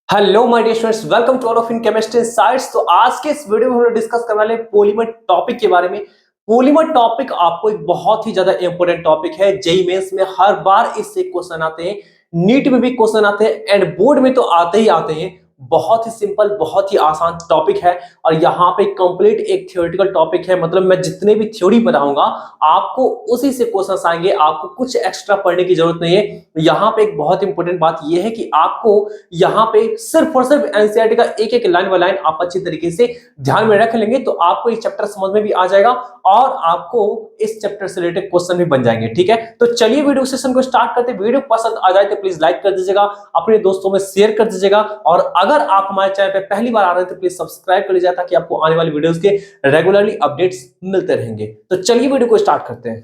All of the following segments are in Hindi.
Hello my dear students, welcome to all of in chemistry science. तो आज के इस वीडियो में हम लोग डिस्कस करने वाले पॉलीमर टॉपिक के बारे में। पॉलीमर टॉपिक आपको एक बहुत ही ज्यादा इंपॉर्टेंट टॉपिक है। जेईई मेंस में हर बार इससे क्वेश्चन आते हैं, नीट में भी क्वेश्चन आते हैं एंड बोर्ड में तो आते ही आते हैं। बहुत ही सिंपल, बहुत ही आसान टॉपिक है और यहाँ पे कंप्लीट एक थ्योरेटिकल टॉपिक है। मतलब मैं जितने भी थ्योरी बताऊंगा आपको उसी से क्वेश्चन आएंगे, आपको कुछ एक्स्ट्रा पढ़ने की जरूरत नहीं है। यहाँ पे एक बहुत इंपॉर्टेंट बात यह है कि आपको यहाँ पे सिर्फ और सिर्फ एनसीईआरटी का एक एक लाइन बाय लाइन आप अच्छी तरीके से ध्यान में रख लेंगे तो आपको ये चैप्टर समझ में भी आ जाएगा और आपको इस चैप्टर से रिलेटेड क्वेश्चन भी बन जाएंगे। ठीक है, तो चलिए वीडियो सेशन को स्टार्ट करते हैं। वीडियो पसंद आ जाए तो प्लीज लाइक कर दीजिएगा, अपने दोस्तों में शेयर कर दीजिएगा और अगर आप हमारे चैनल पे पहली बार आ रहे हैं तो प्लीज सब्सक्राइब कर लीजिए ताकि आपको आने वाली वीडियोस के रेगुलरली अपडेट्स मिलते रहेंगे। तो चलिए वीडियो को स्टार्ट करते हैं।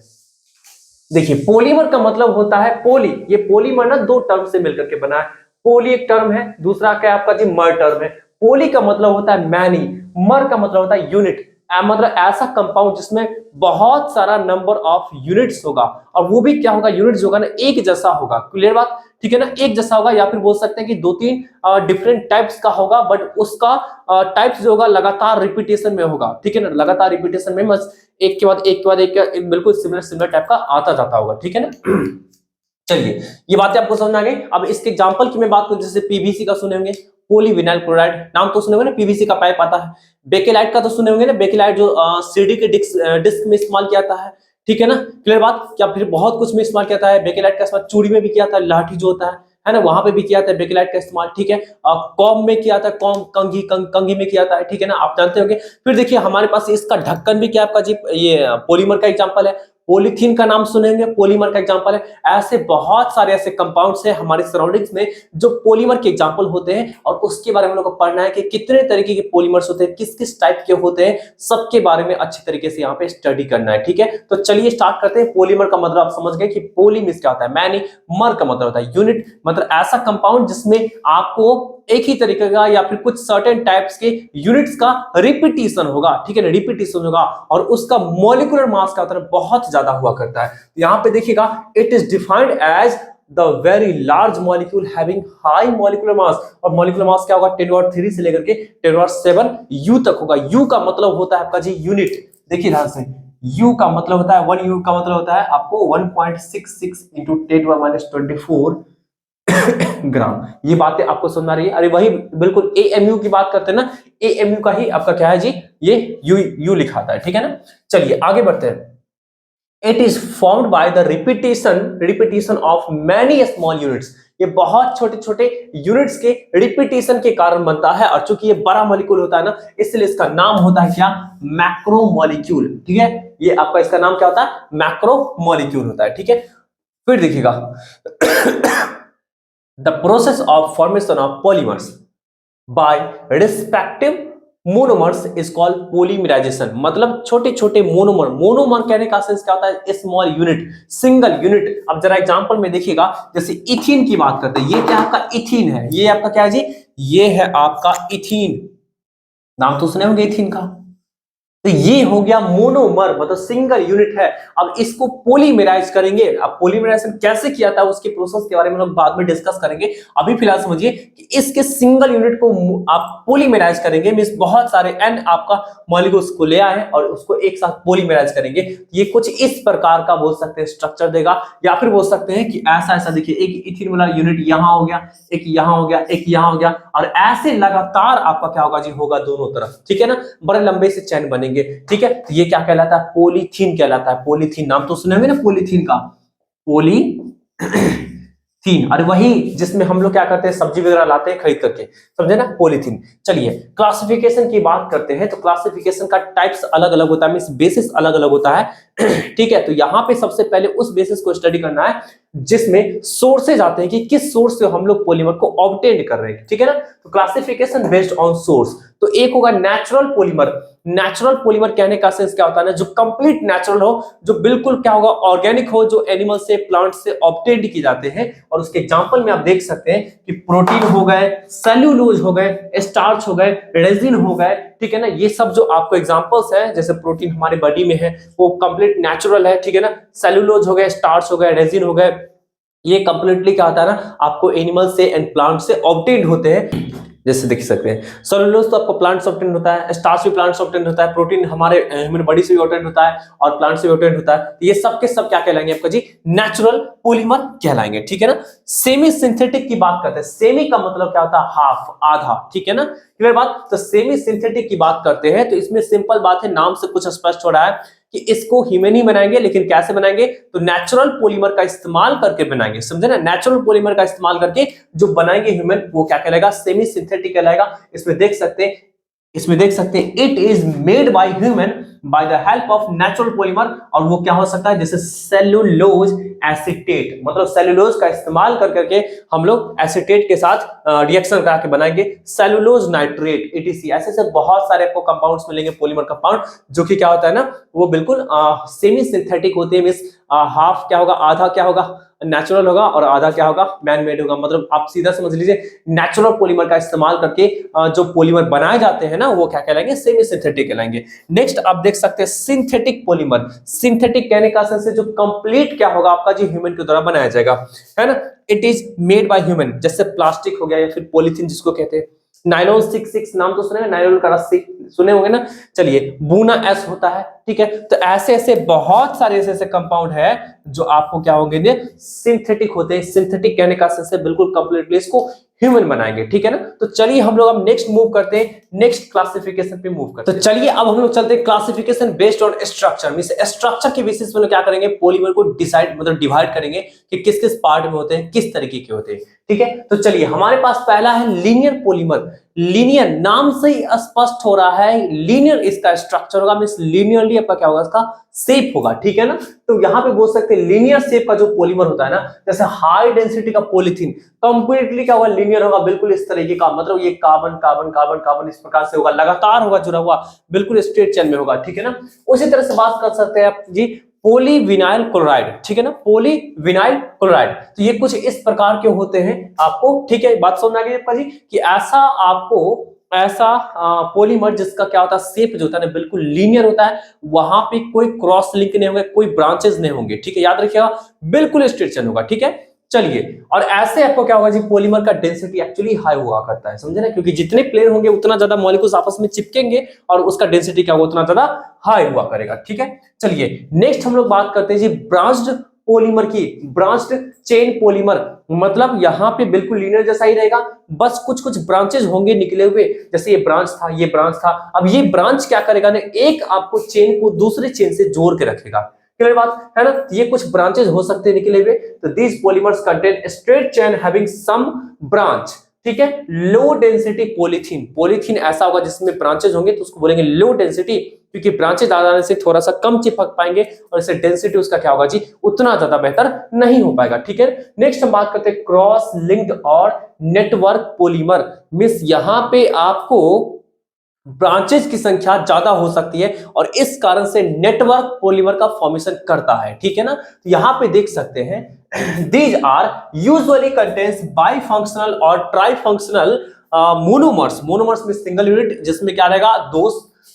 देखिए, पॉलीमर का मतलब होता है पॉली। ये पॉलीमर ना दो टर्म से मिलकर के बना है। पॉली एक टर्म है, दूसरा क्या आपका जी मर टर्म है। पॉली का मतलब होता है मैनी, मर का मतलब होता है यूनिट। मतलब ऐसा कंपाउंड जिसमें बहुत सारा नंबर ऑफ यूनिट्स होगा और वो भी क्या होगा, यूनिट्स होगा ना एक जैसा होगा। क्लियर बात, ठीक है ना, एक जैसा होगा या फिर बोल सकते हैं कि दो तीन डिफरेंट टाइप्स का होगा बट उसका टाइप्स जो होगा लगातार रिपीटेशन में होगा। ठीक है ना, लगातार रिपीटेशन में बस एक के बाद एक के बाद एक बिल्कुल सिमिलर सिमिलर टाइप का आता जाता होगा। ठीक है ना। चलिए, ये बातें आपको समझ में आ गई। अब इसके एग्जांपल की मैं बात करूं, जैसे पीवीसी का सुने होंगे, पॉलीविनाइल क्लोराइड नाम तो सुने होंगे ना, पीवीसी का पाइप आता है। बेकेलाइट का तो सुने होंगे ना, बेकेलाइट जो सीडी के डिस्क में इस्तेमाल किया जाता है। ठीक है ना, क्लियर बात, क्या फिर बहुत कुछ में इस्तेमाल किया जाता है। बेकेलाइट का इस्तेमाल चूड़ी में भी किया जाता है, लाठी जो होता है ना, वहां पे भी किया जाता है बेकेलाइट का इस्तेमाल। ठीक है, कॉम में किया जाता है, कॉम कंघी में किया जाता है। ठीक है ना, आप जानते होंगे। फिर देखिए हमारे पास इसका ढक्कन भी क्या आपका जी ये पॉलीमर का एग्जांपल है। पॉलीथीन का नाम सुनेंगे, पॉलीमर का एग्जांपल है। ऐसे बहुत सारे ऐसे कंपाउंड्स हैं हमारे सराउंडिंग्स में जो पॉलीमर के एग्जांपल होते हैं और उसके बारे में हम लोग को पढ़ना है कि कितने तरीके के पॉलीमर्स होते हैं, किस किस टाइप के होते हैं, सबके बारे में अच्छी तरीके से यहाँ पे स्टडी करना है। ठीक है, तो चलिए स्टार्ट करते हैं। पॉलीमर का मतलब आप समझ गए कि पॉली मींस क्या होता है मैनी, मर का मतलब होता है यूनिट। मतलब ऐसा कंपाउंड जिसमें आपको एक ही तरीके का या फिर कुछ सर्टेन टाइप्स के यूनिट्स का रिपीटिशन होगा। ठीक है ना, रिपीटिशन होगा और उसका मॉलिक्यूलर मास क्या होता है बहुत ज्यादा हुआ करता है। यहां पे देखिएगा, it is defined as the very large molecule having high molecular mass. और मॉलिक्यूलर मास क्या होगा, 10^3 से लेकर के 10^7 यू तक होगा। यू का मतलब होता है आपका जी यूनिट। देखिए ध्यान से, यू का मतलब होता है 1 यू का मतलब होता है आपको 1.66 इंटू 10^-24 ग्राम। ये बातें आपको समझ आ रही है। अरे वही बिल्कुल एएमयू की बात करते हैं ना, एएमयू का ही आपका क्या है जी, ये यू लिखाता है। ठीक है ना, चलिए आगे बढ़ते हैं। It is formed by the repetition of many small units. ये बहुत छोटे छोटे यूनिट्स के रिपीटिशन के कारण बनता है और चूंकि ये बड़ा मॉलिक्यूल होता है ना, इसलिए इसका नाम होता है क्या, मैक्रोमोलिक्यूल। ठीक है, ये आपका इसका नाम क्या होता है, मैक्रोमोलिक्यूल होता है। ठीक है, फिर देखिएगा the process of formation of polymers by respective monomers is called polymerization। मतलब छोटे छोटे मोनोमर, मोनोमर कहने का सेंस क्या होता है, स्मॉल यूनिट, सिंगल यूनिट। अब जरा एग्जांपल में देखिएगा, जैसे इथीन की बात करते हैं, ये क्या आपका इथीन है, ये आपका क्या है जी, ये है आपका इथीन। नाम तो सुने होंगे इथीन का। तो ये हो गया मोनोमर, मतलब सिंगल यूनिट है। अब इसको पॉलीमेराइज करेंगे। अब पॉलीमेराइजेशन कैसे किया था उसके प्रोसेस के बारे में हम बाद में डिस्कस करेंगे। अभी फिलहाल समझिए कि इसके सिंगल यूनिट को आप पॉलीमेराइज करेंगे, मींस बहुत सारे एन आपका मॉलिक्यूल्स को ले आए और उसको एक साथ पॉलीमेराइज करेंगे। ये कुछ इस प्रकार का बोल सकते हैं स्ट्रक्चर देगा, या फिर बोल सकते हैं कि ऐसा ऐसा। देखिए, एक इथीन वाला यूनिट यहां हो गया, एक यहां हो गया, एक यहां हो गया और ऐसे लगातार आपका क्या होगा जी, होगा दोनों तरफ। ठीक है ना, बड़े लंबे से चैन बनेंगे। ठीक है, तो ये क्या कहलाता है, पॉलीथीन कहलाता है। पॉलीथीन नाम तो सुने होंगे ना पॉलीथीन का, पॉलीथीन। और वही जिसमें हम लोग क्या करते हैं, सब्जी वगैरह लाते हैं खरीद करके, समझे ना, पॉलीथीन। चलिए क्लासिफिकेशन की बात करते हैं। तो क्लासिफिकेशन का टाइप्स अलग अलग होता है, मींस बेसिस अलग अलग होता है। ठीक है, तो यहां पे सबसे पहले उस बेसिस को स्टडी करना है जिसमें सोर्सेज आते हैं कि किस सोर्स से हम लोग पॉलीमर को ऑब्टेन कर रहे हैं। ठीक है ना, तो क्लासिफिकेशन बेस्ड ऑन सोर्स। तो एक होगा नेचुरल पॉलीमर। नेचुरल पॉलीमर कहने का सेंस क्या होता है ना, जो कंप्लीट नेचुरल हो, जो बिल्कुल क्या होगा, ऑर्गेनिक हो, जो एनिमल से प्लांट से ऑब्टेन की जाते हैं। और उसके एग्जांपल में आप देख सकते हैं कि प्रोटीन हो गए, सेल्यूलोज हो गए, स्टार्च हो गए, रेजिन हो गए। ठीक है ना, ये सब जो आपको एग्जांपल्स हैं, जैसे प्रोटीन हमारे बॉडी में है वो कंप्लीट नेचुरल है। ठीक है ना, सेल्यूलोज हो गए, स्टार्च हो गए, रेजिन हो गए, ये कंप्लीटली क्या होता है ना, आपको एनिमल से एंड प्लांट से ऑब्टेन्ड होते हैं। जैसे देख सकते हैं सेलुलोज तो आपको प्लांट से ऑब्टेन्ड होता है, स्टार्च भी प्लांट से ऑब्टेन्ड होता है, प्रोटीन हमारे ह्यूमन बॉडी से भी ऑब्टेन्ड होता है और प्लांट से भी ऑब्टेन्ड होता है। तो ये सब के सब क्या कहलाएंगे आपका जी, नेचुरल पॉलीमर कहलाएंगे, ठीक है ना। सेमी सिंथेटिक की बात करते हैं, सेमी का मतलब क्या होता है, हाफ, आधा, ठीक है ना, क्लियर बात। तो सेमी सिंथेटिक की बात करते हैं तो इसमें सिंपल बात है, नाम से कुछ स्पष्ट हो रहा है कि इसको ह्यूमन ही बनाएंगे, लेकिन कैसे बनाएंगे, तो नेचुरल पॉलीमर का इस्तेमाल करके बनाएंगे, समझे ना, नेचुरल पॉलीमर का इस्तेमाल करके जो बनाएंगे ह्यूमन, वो क्या कहलाएगा, सेमी सिंथेटिक कहलाएगा। इसमें देख सकते हैं, it is made by human by the help of natural polymer, और वो क्या हो सकता है, जैसे सेलुलोज एसीटेट, मतलब सेलुलोज का इस्तेमाल कर करके हम लोग एसीटेट के साथ रिएक्शन करा के बनाएंगे सेलुलोज नाइट्रेट एटीसी। ऐसे ऐसे बहुत सारे आपको कंपाउंड्स मिलेंगे, पॉलीमर कंपाउंड, जो कि क्या होता है ना, वो बिल्कुल सेमी सिंथेटिक होते हैं। मींस हाफ क्या होगा, आधा क्या होगा नेचुरल होगा और आधा क्या होगा मैन मेड होगा। मतलब आप सीधा समझ लीजिए, नेचुरल पॉलीमर का इस्तेमाल करके जो पॉलीमर बनाए जाते हैं ना, वो क्या कहलाएंगे, सेमी सिंथेटिक कहलाएंगे। नेक्स्ट आप देख सकते हैं सिंथेटिक पॉलीमर। सिंथेटिक कहने का सेंस है जो कंप्लीट क्या होगा आपका जी, ह्यूमन के द्वारा बनाया जाएगा, है ना। It is made by human, जैसे प्लास्टिक हो गया या फिर पॉलीथीन जिसको कहते हैं। नायलॉन 66 नाम तो सुने, नायलॉन का रस्सी सुने होंगे ना। चलिए बूना एस होता है, ठीक है। तो ऐसे ऐसे बहुत सारे ऐसे कंपाउंड है जो आपको क्या होंगे, सिंथेटिक होते हैं। सिंथेटिक कहने का सेंस है बिल्कुल कंप्लीटली इसको ह्यूमन बनाएंगे, ठीक है ना। तो चलिए हम लोग अब नेक्स्ट मूव करते हैं, नेक्स्ट क्लासिफिकेशन पे मूव करते हैं। तो चलिए अब हम लोग चलते हैं classification based on structure. Means structure के बेसिस पे क्या करेंगे, पॉलीमर को डिसाइड मतलब डिवाइड करेंगे कि किस किस पार्ट में होते हैं, किस तरीके के होते हैं, ठीक है। तो चलिए हमारे पास पहला है लीनियर पॉलीमर। लीनियर नाम से ही स्पष्ट हो रहा है, लीनियर इसका स्ट्रक्चर होगा, मींस लीनियरली आपका क्या होगा, इसका शेप होगा, ठीक है ना। तो यहां पे बोल सकते हैं लीनियर शेप का जो पॉलीमर होता है ना, जैसे हाई डेंसिटी का पॉलीथीन कंप्लीटली क्या होगा, लीनियर होगा, बिल्कुल इस तरीके का, मतलब ये कार्बन कार्बन कार्बन कार्बन इस प्रकार से होगा, लगातार होगा, जुड़ा हुआ, बिल्कुल स्ट्रेट चेन में होगा, ठीक है ना। उसी तरह से बात कर सकते हैं आप जी पॉलीविनाइल क्लोराइड, ठीक है ना, पॉलीविनाइल क्लोराइड। तो ये कुछ इस प्रकार के होते हैं आपको, ठीक है, बात समझ आ गई आपका जी, कि ऐसा आपको ऐसा पॉलीमर जिसका क्या होता है, शेप जो होता है ना बिल्कुल लीनियर होता है, वहां पे कोई क्रॉस लिंक नहीं होंगे, कोई ब्रांचेस नहीं होंगे, ठीक है, याद रखिएगा, बिल्कुल स्ट्रेट चेन होगा, ठीक है। चलिए, और ऐसे आपको क्या होगा जी, पॉलीमर का डेंसिटी एक्चुअली हाई हुआ करता है, समझे ना, क्योंकि जितने प्लेन होंगे उतना ज्यादा मॉलिक्यूल्स आपस में चिपकेंगे और उसका डेंसिटी क्या होगा, उतना ज्यादा हाई हुआ करेगा, ठीक है। चलिए नेक्स्ट हम लोग बात करते हैं जी ब्रांच्ड पॉलीमर की। ब्रांच्ड चेन पॉलीमर मतलब यहां पे बिल्कुल लीनियर जैसा ही रहेगा, बस कुछ कुछ ब्रांचेस होंगे निकले हुए, जैसे ये ब्रांच था, ये ब्रांच था। अब ये ब्रांच क्या करेगा ना, एक आपको चेन को दूसरे चेन से जोड़ के रखेगा, क्लियर बात है ना। ये कुछ ब्रांचेस हो सकते हैं निकले हुए, तो these polymers contain straight chain having some branch, ठीक है। लो डेंसिटी पॉलीथीन, पॉलीथीन ऐसा होगा जिसमें ब्रांचेस होंगे तो उसको बोलेंगे लो डेंसिटी, क्योंकि ब्रांचेस ज्यादा आने से थोड़ा सा कम चिपक पाएंगे और इससे डेंसिटी उसका क्या होगा जी, उतना ज्यादा बेहतर नहीं हो पाएगा, ठीक है। नेक्स्ट हम बात करते हैं क्रॉस लिंक्ड और नेटवर्क पॉलीमर। मिस यहां पे आपको ब्रांचेस की संख्या ज्यादा हो सकती है और इस कारण से नेटवर्क पॉलीमर का फॉर्मेशन करता है, ठीक है ना। तो यहां पे देख सकते हैं दीज आर यूजुअली कंटेन्स बाइफंक्शनल और ट्राइफंक्शनल मोनोमर्स। मोनोमर्स में सिंगल यूनिट जिसमें क्या रहेगा,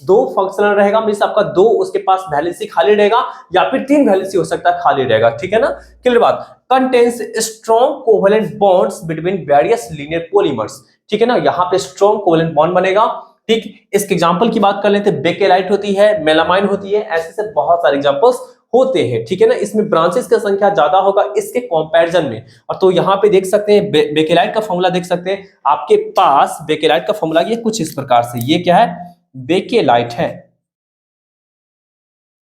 दो फंक्शनल रहेगा, मींस आपका दो उसके पास वैलेंसी खाली रहेगा या फिर तीन वैलेंसी हो सकता है खाली रहेगा, ठीक है ना, क्लियर बात। Contains strong covalent bonds between various linear polymers, ठीक है ना, यहां पे स्ट्रॉन्ग कोवेलेंट बॉन्ड बनेगा, ठीक। इसके एग्जांपल की बात कर लेते हैं, बेकेलाइट होती है, मेलामाइन होती है, ऐसे से बहुत सारे एग्जांपल्स होते हैं, ठीक है ना। इसमें ब्रांचेस की संख्या ज्यादा होगा इसके कंपैरिजन में। और तो यहां पे देख सकते हैं बेकेलाइट का फॉर्मूला देख सकते हैं आपके पास, बेकेलाइट का फॉर्मूला ये कुछ इस प्रकार से, ये क्या है, बेकेलाइट है,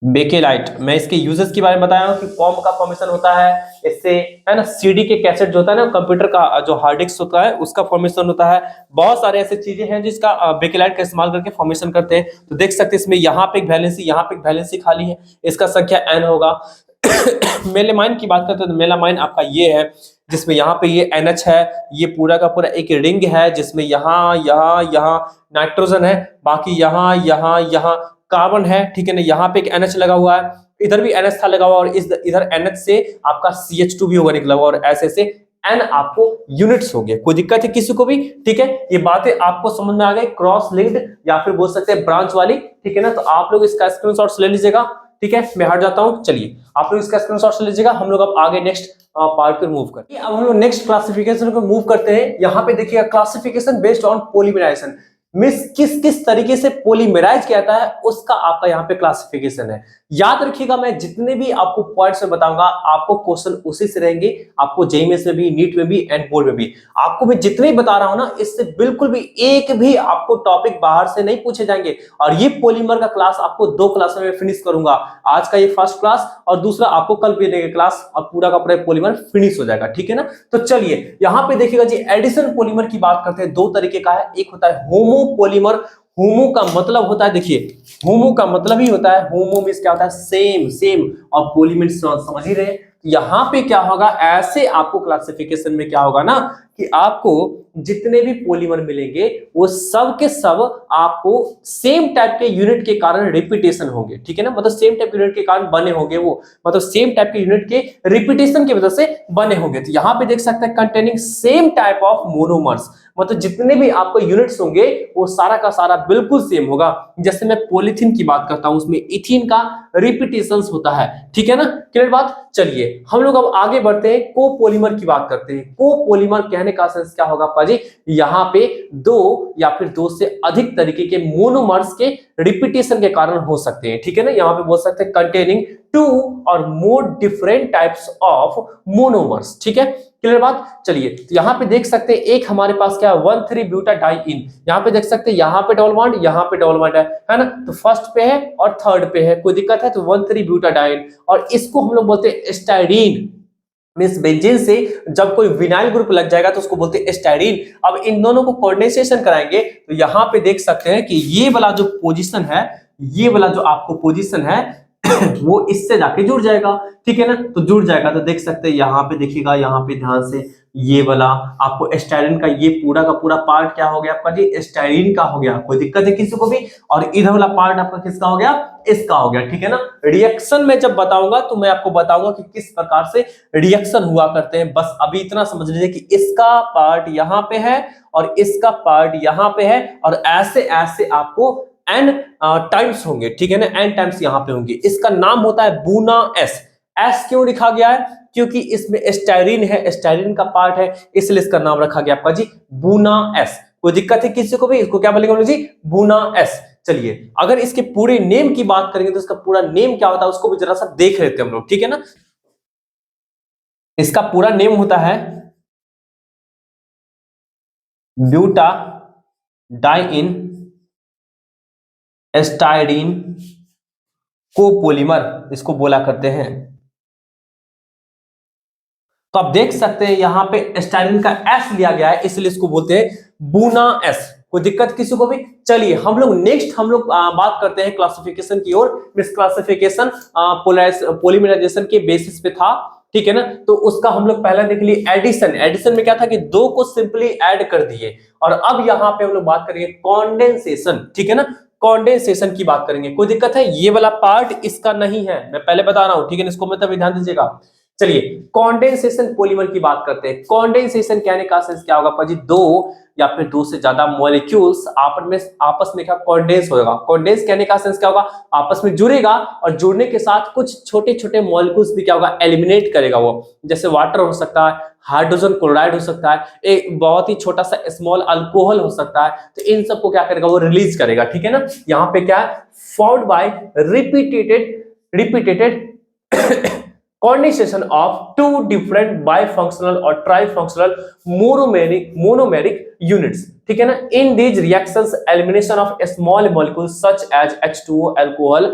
बेकेलाइट। मैं इसके यूजेस के बारे में बताया हूं कि कॉम का फॉर्मेशन होता है इससे, है ना, सीडी के कैसेट जो होता है ना, कंप्यूटर का जो हार्ड डिस्क होता है उसका फॉर्मेशन होता है। बहुत सारे ऐसे चीजें हैं जिसका बेकेलाइट का इस्तेमाल करके फॉर्मेशन करते हैं। तो देख सकते हैं इसमें यहाँ पे एक वैलेंसी, यहाँ पे एक वैलेंसी खाली है, इसका संख्या n होगा। मेलामाइन की बात करते हैं तो मेलामाइन आपका ये है जिसमें यहाँ पे ये NH है, ये पूरा का पूरा एक रिंग है जिसमें यहाँ यहाँ यहाँ नाइट्रोजन है, बाकी यहाँ यहाँ यहाँ कार्बन है, ठीक है ना। यहाँ पे एक NH लगा हुआ है, इधर भी NH था लगा हुआ और इधर NH से आपका CH2 भी होगा निकला हुआ और ऐसे ऐसे N आपको यूनिट्स हो गए। कोई दिक्कत है किसी को भी, ठीक है। ये बातें आपको समझ में आ गई, क्रॉस लिंक्ड या फिर बोल सकते हैं ब्रांच वाली, ठीक है ना। तो आप लोग इसका स्क्रीनशॉट्स ले लीजिएगा, ठीक है, मैं हट जाता हूं। चलिए आप लोग इसका स्क्रीनशॉट ले लीजिएगा। हम लोग अब आगे नेक्स्ट पार्ट पर मूव करते हैं। अब हम लोग नेक्स्ट क्लासिफिकेशन को मूव करते हैं। यहाँ पे देखिएगा classification based on polymerisation, means किस किस तरीके से पॉलीमराइज किया जाता है उसका आपका यहाँ पे क्लासिफिकेशन है। याद रखिएगा, मैं जितने भी आपको पॉइंट्स में बताऊंगा आपको क्वेश्चन उसी से रहेंगे, आपको जेईई मेंस में भी, नीट में भी एंड बोर्ड में भी। आपको मैं जितने बता रहा हूं ना, इससे बिल्कुल भी एक भी आपको टॉपिक बाहर से नहीं पूछे जाएंगे। और ये पॉलीमर का क्लास आपको 2 क्लासों में फिनिश करूंगा। आज का ये फर्स्ट क्लास और दूसरा आपको कल भी देंगे क्लास, और पूरा का पूरा पॉलीमर फिनिश हो जाएगा, ठीक है ना। तो चलिए यहाँ पे देखिएगा जी, एडिशन पॉलीमर की बात करते हैं। 2 तरीके का है, एक होता है होमो पॉलीमर। होमो का मतलब होता है, देखिए होमो का मतलब ही होता है, होमो मींस क्या होता है, सेम सेम, और पॉलीमर समझ ही रहे। यहां पे क्या होगा, ऐसे आपको क्लासिफिकेशन में क्या होगा ना कि आपको जितने भी पॉलीमर मिलेंगे वो सब के सब आपको सेम टाइप के यूनिट के कारण रिपीटेशन होंगे, ठीक है ना। मतलब सेम टाइप के यूनिट के कारण बने होंगे वो, मतलब सेम टाइप के यूनिट के रिपीटेशन की वजह से बने होंगे। तो यहाँ पे देख सकते हैं containing same type of monomers, मतलब जितने भी आपको यूनिट्स होंगे वो सारा का सारा बिल्कुल सेम होगा। जैसे मैं पॉलीथीन की बात करता हूं, उसमें इथीन का रिपीटेशंस होता है, ठीक है ना। क्लियर बात। चलिए हम लोग अब आगे बढ़ते हैं, कोपॉलीमर की बात करते हैं। कोपॉलीमर कहने का सेंस क्या होगा आपका जी, यहाँ पे 2 या फिर 2 से अधिक तरीके के मोनोमर्स के रिपीटेशन के कारण हो सकते हैं, ठीक है ना। यहाँ पे बोल सकते हैं कंटेनिंग 2 और more different types of monomers, ठीक है। क्लियर बात। चलिए तो यहाँ पे देख सकते हैं, एक हमारे पास क्या है 1,3-ब्यूटाडाइईन। यहाँ पे देख सकते हैं, यहाँ पे डबल बॉन्ड, यहाँ पे डबल बॉन्ड है ना। तो फर्स्ट पे है और थर्ड पे है, कोई दिक्कत है तो 1,3-ब्यूटाडाइईन। और इसको हम लोग बोलते हैं स्टाइरीन, मींस बेंजीन से जब कोई विनाइल ग्रुप लग जाएगा तो उसको बोलते हैं स्टाइरीन। अब इन दोनों को कोऑर्डिनेशन कराएंगे तो यहाँ पे देख सकते हैं कि ये वाला जो पोजीशन है, ये वाला जो आपको पोजीशन है वो इससे जाके जुड़ जाएगा, ठीक है ना। तो जुड़ जाएगा तो देख सकते हैं, यहाँ पे देखिएगा, यहाँ पे ध्यान से, ये वाला आपको स्टाइरीन का ये पूरा का पूरा पार्ट क्या हो गया आपका जी, स्टाइरीन का हो गया। कोई दिक्कत है किसी को भी। और इधर वाला पार्ट आपका किसका हो गया, इसका हो गया, ठीक है ना। रिएक्शन में जब बताऊंगा तो मैं आपको बताऊंगा कि किस प्रकार से रिएक्शन हुआ करते हैं। बस अभी इतना समझ लीजिए कि इसका पार्ट यहाँ पे है और इसका पार्ट यहाँ पे है, और ऐसे ऐसे आपको एन टाइम्स होंगे, ठीक है ना। एन टाइम्स यहाँ पे होंगे। इसका नाम होता है बूना एस। एस क्यों लिखा गया है, क्योंकि इसमें स्टाइरीन है, स्टाइरीन का पार्ट है, इसलिए इसका नाम रखा गया आपका जी बूना एस। कोई दिक्कत है किसी को भी, इसको क्या बोलेंगे जी, बूना एस। चलिए अगर इसके पूरे नेम की बात करेंगे तो इसका पूरा नेम क्या होता है उसको भी जरा सा देख लेते हैं हम लोग, ठीक है ना। इसका पूरा नेम होता है ब्यूटाडाइईन स्टाइरीन कोपॉलीमर, इसको बोला करते हैं। तो आप देख सकते हैं यहाँ पे स्टाइरीन का एस लिया गया है, इसलिए इसको बोलते हैं बूना एस। कोई दिक्कत किसी को भी। चलिए हम लोग नेक्स्ट बात करते हैं क्लासिफिकेशन की ओर। मिस क्लासिफिकेशन पॉलीमराइजेशन के बेसिस पे था, ठीक है ना। तो उसका हम लोग पहले देख लिए एडिशन। एडिशन में क्या था कि 2 को सिंपली ऐड कर दिए। और अब यहाँ पे हम लोग बात करेंगे कॉन्डेंसेशन, ठीक है ना। कॉन्डेंसेशन की बात करेंगे। कोई दिक्कत है, ये वाला पार्ट इसका नहीं है, मैं पहले बता रहा हूं, ठीक है ना। इसको मतलब ध्यान दीजिएगा। चलिए कॉन्डेंसेशन पॉलीमर की बात करते हैं। कॉन्डेंसेशन कहने का सेंस क्या होगा जी, 2 या फिर 2 से ज्यादा मॉलिक्यूल्स आपस में क्या कॉन्डेंस होगा। कॉन्डेंस कहने का सेंस क्या होगा, आपस में जुड़ेगा और जुड़ने के साथ कुछ छोटे छोटे मॉलिक्यूल्स भी क्या होगा, एलिमिनेट करेगा वो। जैसे वाटर हो सकता है, हाइड्रोजन क्लोराइड हो सकता है, एक बहुत ही छोटा सा स्मॉल अल्कोहल हो सकता है। तो इन सबको क्या करेगा, वो रिलीज करेगा, ठीक है ना। यहाँ पे क्या है, found by repeated condensation of 2 different bifunctional or trifunctional monomeric units, ठीक है ना। in these reactions elimination of small molecules such as H2O alcohol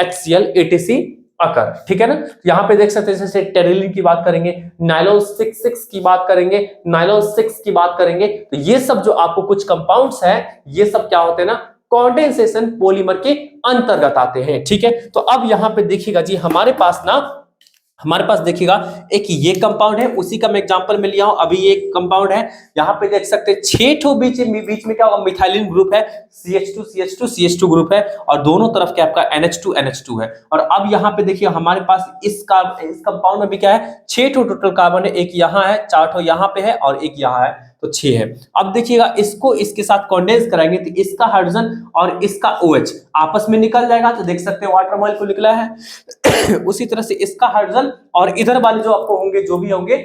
HCl etc occur, ठीक है ना। यहाँ पे देख सकते हैं, जैसे टेरिलिन की बात करेंगे, नाइलॉन 6 की बात करेंगे, नाइलॉन 6 की बात करेंगे, तो ये सब जो आपको कुछ कंपाउंड्स है, ये सब क्या होते हैं ना, कॉन्डेंसेशन पॉलीमर के अंतर्गत आते हैं, ठीक है। तो अब यहाँ पे देखिएगा जी, हमारे पास देखिएगा एक ये कंपाउंड है, उसी का मैं एग्जांपल में लिया हूं। अभी एक कंपाउंड है, यहाँ पे देख सकते हैं 6 ठो बीच में क्या होगा, मिथाइलिन ग्रुप है, CH2 ग्रुप है, और दोनों तरफ क्या आपका NH2 है। और अब यहाँ पे देखिए हमारे पास इस कंपाउंड में भी क्या है, 6 ठो टोटल कार्बन है, एक यहाँ है, 4 ठो यहाँ पे है और एक यहाँ है। तो 6 है। अब देखिएगा इसको इसके साथ कंडेंस कराएंगे तो इसका हाइड्रोजन और इसका OH आपस में निकल जाएगा, तो देख सकते हैं वाटर मॉलिक्यूल निकला है। उसी तरह से इसका हाइड्रोजन और इधर वाले जो आपको होंगे जो भी होंगे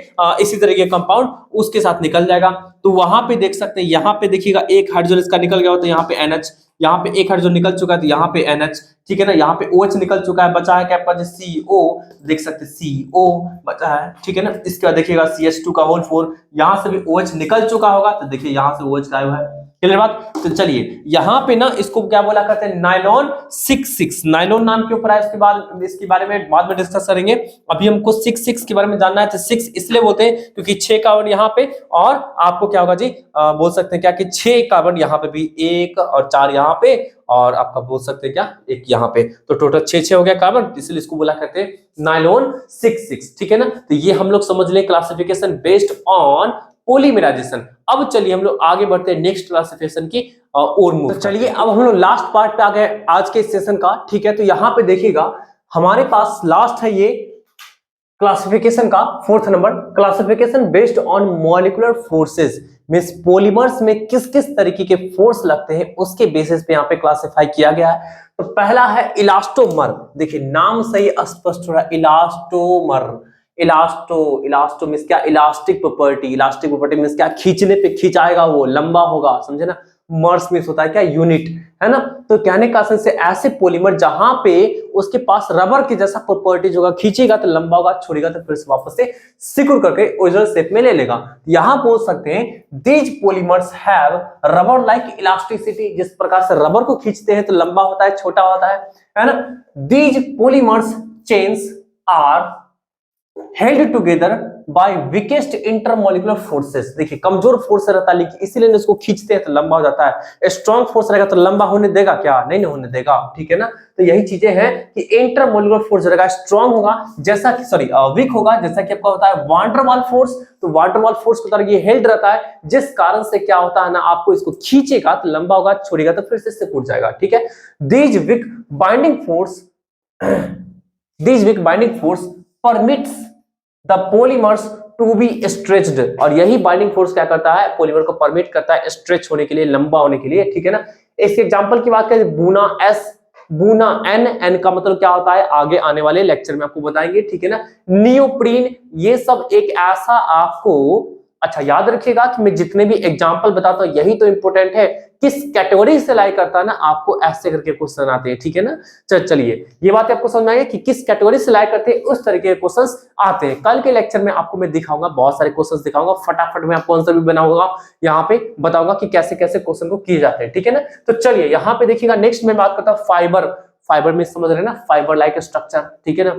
इसी तरह के कंपाउंड उसके साथ निकल जाएगा। तो वहां पे देख सकते हैं, यहाँ पे देखिएगा एक हाइड्रोजन इसका निकल गया हो तो यहाँ पे NH, यहाँ पे एक हाइड्रोजन निकल चुका है तो यहाँ पे NH, ठीक है ना। यहाँ पे OH निकल चुका है, बचा है क्या पास CO, देख सकते हैं CO बचा है, ठीक है ना। इसके बाद देखिएगा CH2 का होल 4, यहाँ से भी OH निकल चुका होगा तो देखिए यहाँ से OH गायब है। क्लियर बात। तो चलिए यहाँ पे ना इसको क्या बोला करते हैं, नाइलॉन 66, नाइलॉन नाम के ऊपर है। इसके बाद इसके बारे में बाद में डिस्कस करेंगे। अभी हमको 66 के बारे में जानना है। तो 6 इसलिए बोलते हैं क्योंकि 6 कार्बन यहाँ पे, और आपको क्या होगा जी बोल सकते हैं क्या कि 6 कार्बन यहाँ पे भी, 1 और 4 यहाँ पे, और आपका बोल सकते हैं क्या एक यहाँ पे, तो टोटल 6 हो गया कार्बन, इसलिए इसको बोला करते हैं नाइलॉन 66, ठीक है ना। तो ये हम लोग समझ ले क्लासिफिकेशन बेस्ड ऑन पॉलीमराइजेशन। अब चलिए हम लोग आगे बढ़ते हैं नेक्स्ट क्लासिफिकेशन की और मूव। तो चलिए अब हम लोग लास्ट पार्ट पे आ गए आज के सेशन का, ठीक है। तो यहाँ पे देखिएगा हमारे पास लास्ट है ये क्लासिफिकेशन का 4th number, classification based on molecular forces, means polymers में किस किस तरीके के फोर्स लगते हैं उसके बेसिस पे यहाँ पे क्लासिफाई किया गया है। तो पहला है इलास्टोमर, देखिए नाम से ही स्पष्ट हो रहा है, इलास्टोमर। इलास्टो मींस क्या, elastic property, elastic property means क्या, खींचने पे खिंचाएगा वो, लंबा होगा, समझे ना। मर्स मींस होता है क्या, यूनिट, है ना। तो कहने का सेंस है ऐसे पॉलीमर जहां पे उसके पास रबर के जैसा प्रॉपर्टीज होगा, खींचेगा तो लंबा होगा, छोड़ेगा तो फिर से वापस से सिक्योर करके ओरिजिनल शेप में ले लेगा। यहां बोल सकते हैं these polymers have rubber like elasticity, जिस प्रकार से रबर को खींचते हैं तो लंबा होता है, छोटा होता है ना। These polymers chains are held together by weakest intermolecular forces, देखिए कमजोर फोर्स रहता है लेकिन इसीलिए इसको खींचते हैं तो लंबा हो जाता है। स्ट्रॉन्ग फोर्स रहेगा तो लंबा होने देगा क्या, नहीं होने देगा, ठीक है ना। तो यही चीजें हैं कि इंटरमॉलिक्यूलर फोर्स रहेगा स्ट्रॉन्ग होगा, जैसा कि सॉरी वीक होगा, जैसा कि आपका होता है वान वाल फोर्स। तो वान वाल फोर्स की तरह ये हेल्ड रहता है, जिस कारण से क्या होता है ना, आपको इसको खींचेगा तो लंबा होगा, छोड़ेगा तो फिर से सिकुड़ जाएगा, ठीक है। These weak binding force permits the polymers to be stretched, और यही बाइंडिंग फोर्स क्या करता है, पॉलीमर को परमिट करता है स्ट्रेच होने के लिए, लंबा होने के लिए, ठीक है ना। इसके एग्जांपल की बात करें, बूना S, बूना N का मतलब क्या होता है आगे आने वाले लेक्चर में आपको बताएंगे, ठीक है ना। नियोप्रीन, ये सब एक ऐसा आपको अच्छा याद रखिएगा कि मैं जितने भी एग्जांपल बताता हूं यही तो इंपॉर्टेंट है, किस कैटेगरी से लाई करता है ना, आपको ऐसे करके क्वेश्चन आते हैं, ठीक है ना। चलिए ये बात आपको समझ में आई कि किस कैटेगरी से लाई करते हैं उस तरीके के क्वेश्चंस आते हैं। कल के लेक्चर में आपको मैं दिखाऊंगा, बहुत सारे क्वेश्चंस दिखाऊंगा, फटाफट में आपको आंसर भी बनाऊंगा, यहाँ पे बताऊंगा कि कैसे कैसे क्वेश्चन को किए जाते हैं, ठीक है ना। तो चलिए यहाँ पे देखिएगा नेक्स्ट में बात करता हूँ फाइबर में समझ रहे हैं ना, फाइबर लाइक स्ट्रक्चर, ठीक है ना,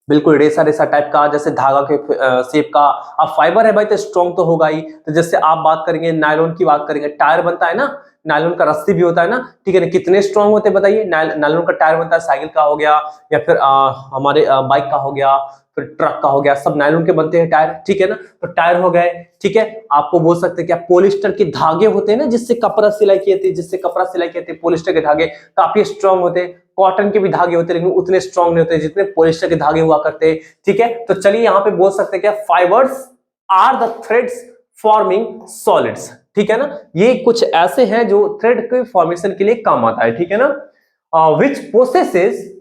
बिल्कुल रेसा टाइप का, जैसे धागा के शेप का। अब फाइबर है भाई तो स्ट्रॉन्ग तो होगा ही। तो जैसे आप बात करेंगे नायलॉन की बात करेंगे, टायर बनता है ना, नायलॉन का रस्सी भी होता है ना, ठीक है ना, कितने स्ट्रॉन्ग होते हैं बताइए। नायलॉन का टायर बनता है, साइकिल का हो गया या फिर हमारे बाइक का हो गया, फिर ट्रक का हो गया, सब नायलॉन के बनते हैं टायर, ठीक है ना। तो टायर हो गए, ठीक है। आपको बोल सकते हैं क्या, पॉलिस्टर के धागे होते हैं ना, जिससे कपड़ा सिलाई की जाती है, पॉलिस्टर के धागे काफी स्ट्रॉन्ग होते हैं। कॉटन के भी धागे होते हैं लेकिन उतने स्ट्रॉन्ग नहीं होते जितने पॉलिस्टर के धागे हुआ करते हैं, ठीक है। तो चलिए यहाँ पे बोल सकते हैं क्या, fibres are the threads forming solids, ठीक है ना। ये कुछ ऐसे हैं जो थ्रेड के फॉर्मेशन के लिए काम आता है, ठीक है ना। Which possesses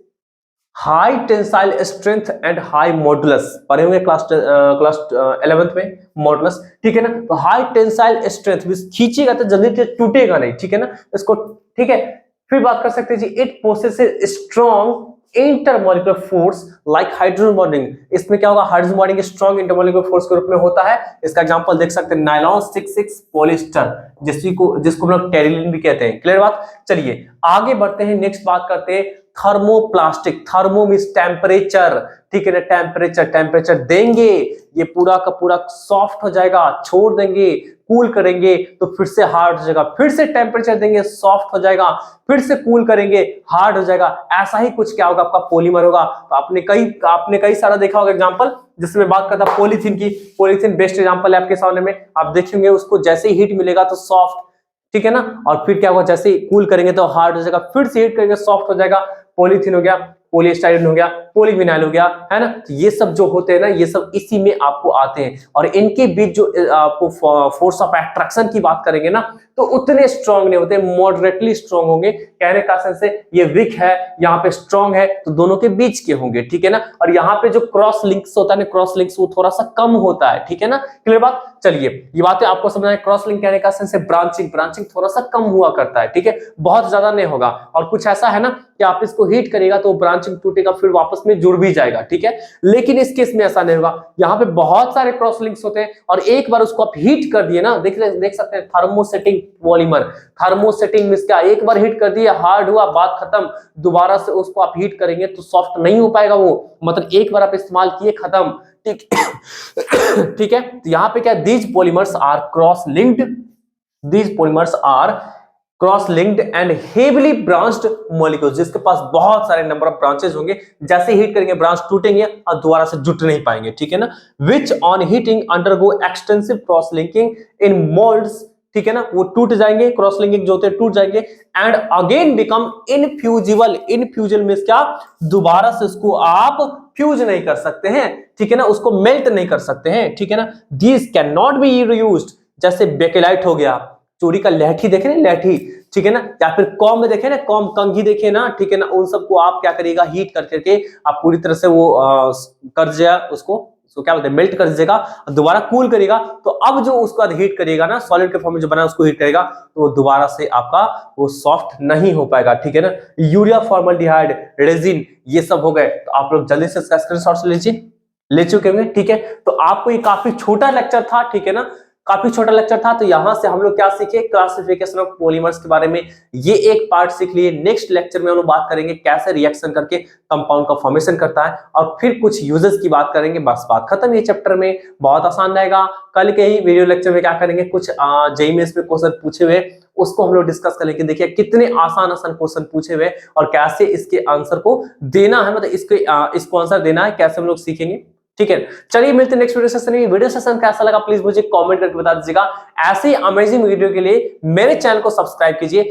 high tensile strength and high modulus, पढ़े हुए क्लास 11th में मॉडुलस, ठीक है ना। तो हाई टेंसाइल स्ट्रेंथ, खींचेगा तो जल्दी टूटेगा नहीं, ठीक है ना, इसको, ठीक है। फिर बात कर सकते हैं जी, it possesses strong intermolecular force like hydrogen bonding, इसमें क्या होगा, hydrogen bonding strong intermolecular force के रूप में होता है। इसका एग्जांपल देख सकते हैं नायलॉन 66 पॉलिस्टर, जिसको हम लोग टेरिलिन भी कहते हैं। क्लियर बात। चलिए आगे बढ़ते हैं, नेक्स्ट बात करते हैं थर्मोप्लास्टिक, थर्मो मींस टेम्परेचर, ठीक है ना, टेम्परेचर देंगे ये पूरा का पूरा सॉफ्ट हो जाएगा, छोड़ देंगे कूल करेंगे तो फिर से हार्ड हो जाएगा, फिर से टेम्परेचर देंगे सॉफ्ट हो जाएगा, फिर से कूल करेंगे हार्ड हो जाएगा। ऐसा ही कुछ क्या होगा, आपका पॉलीमर होगा। तो आपने कई सारा देखा होगा एग्जांपल, जिसमें बात करता पॉलीथीन की, पॉलीथीन बेस्ट एग्जांपल है आपके सामने में, आप देखेंगे उसको जैसे ही हीट मिलेगा तो सॉफ्ट, ठीक है ना, और फिर क्या होगा, जैसे ही कूल करेंगे तो हार्ड हो जाएगा, फिर से हीट करेंगे सॉफ्ट हो जाएगा। पॉलीथीन हो गया, पॉलीस्टाइरीन हो गया, पॉलीविनाइल हो गया, है ना। तो ये सब जो होते हैं ना, ये सब इसी में आपको आते हैं। और इनके बीच जो आपको फोर्स ऑफ अट्रैक्शन की बात करेंगे ना, तो उतने स्ट्रांग नहीं होते, मॉडरेटली स्ट्रांग होंगे। कहने का सेंस है ये वीक है, यहाँ पे स्ट्रांग है, तो दोनों के बीच के होंगे, ठीक है ना। और यहाँ पे जो क्रॉस लिंक्स होता है ना, क्रॉस लिंक्स वो थोड़ा सा कम होता है, ठीक है ना। क्लियर बात। चलिए ये बातें आपको समझना है। क्रॉस लिंक कहने का सेंस है ब्रांचिंग, ब्रांचिंग थोड़ा सा कम हुआ करता है, ठीक है, बहुत ज्यादा नहीं होगा। और कुछ ऐसा है ना कि आप इसको हीट करेगा तो ब्रांचिंग टूटेगा, फिर वापस में जुड़ भी जाएगा, ठीक है। लेकिन इस केस में ऐसा नहीं होगा। यहाँ पे बहुत सारे क्रॉस लिंक्स होते हैं और एक बार उसको आप हीट कर दिए ना, देख सकते हैं थर्मोसेटिंग पॉलीमर। थर्मोसेटिंग मींस क्या, एक बार हीट कर दिया, हार्ड हुआ, बात खत्म। दोबारा से उसको आप हीट करेंगे तो सॉफ्ट नहीं हो पाएगा वो, मतलब एक बार आप इस्तेमाल किए, खत्म, ठीक ठीक है। तो यहाँ पे क्या, these polymers are cross linked, these polymers are cross linked and heavily branched molecules, जिसके पास बहुत सारे नंबर ऑफ ब्रांचेस होंगे। जैसे हीट करेंगे ब्रांच टूटेंगे और दोबारा से जुट नहीं पाएंगे, ठीक है ना। Which on heating undergo extensive cross linking in moulds, ठीक है ना, वो टूट जाएंगे, क्रॉस लिंकिंग जो होते हैं टूट जाएंगे। And again become infusible, infusible means क्या, दोबारा से उसको आप फ्यूज नहीं कर सकते हैं, ठीक है ना, उसको मेल्ट नहीं कर सकते हैं, ठीक है ना। These can not be reused, जैसे बेकेलाइट हो गया, चोरी का लहठी देखे ना, लहठी, ठीक है ना, या फिर कॉम में देखे ना, कॉम कंघी देखे ना, ठीक है ना, उन सबको आप क्या करिएगा, हीट कर करके आप पूरी तरह से वो कर दिया उसको क्या बोलते हैं, मेल्ट कर दीजिएगा, दोबारा कूल करेगा। तो अब जो उसका हीट करिएगा ना, सॉलिड के फॉर्म में जो बना उसको हीट करेगा, तो वो दोबारा से आपका वो सॉफ्ट नहीं हो पाएगा, ठीक है ना। यूरिया फॉर्मल्डिहाइड, रेजिन, ये सब हो गए। तो आप लोग जल्दी से इसका स्क्रीनशॉट लीजिए, ले चुके होंगे, ठीक है। तो आपको ये काफी छोटा लेक्चर था, ठीक है ना, काफी छोटा लेक्चर था। तो यहां से हम लोग क्या सीखे, क्लासिफिकेशन ऑफ पॉलीमर्स के बारे में ये एक पार्ट सीख लिए। नेक्स्ट लेक्चर में हम लोग बात करेंगे कैसे रिएक्शन करके कंपाउंड का फॉर्मेशन करता है, और फिर कुछ यूजेस की बात करेंगे। बस बात खत्म। ये चैप्टर में बहुत आसान रहेगा। कल के ही वीडियो लेक्चर में क्या करेंगे, कुछ जेईई मेंस में क्वेश्चन पूछे हुए उसको हम लोग डिस्कस करेंगे। देखिए कितने आसान आसान क्वेश्चन पूछे हुए और कैसे इसके आंसर को देना है, मतलब इसको आंसर देना है कैसे हम लोग सीखेंगे, ठीक है। चलिए मिलते हैं नेक्स्ट वीडियो सेशन में। वीडियो सेशन कैसा लगा प्लीज मुझे कमेंट करके बता दीजिएगा। ऐसे अमेजिंग वीडियो के लिए मेरे चैनल को सब्सक्राइब कीजिए।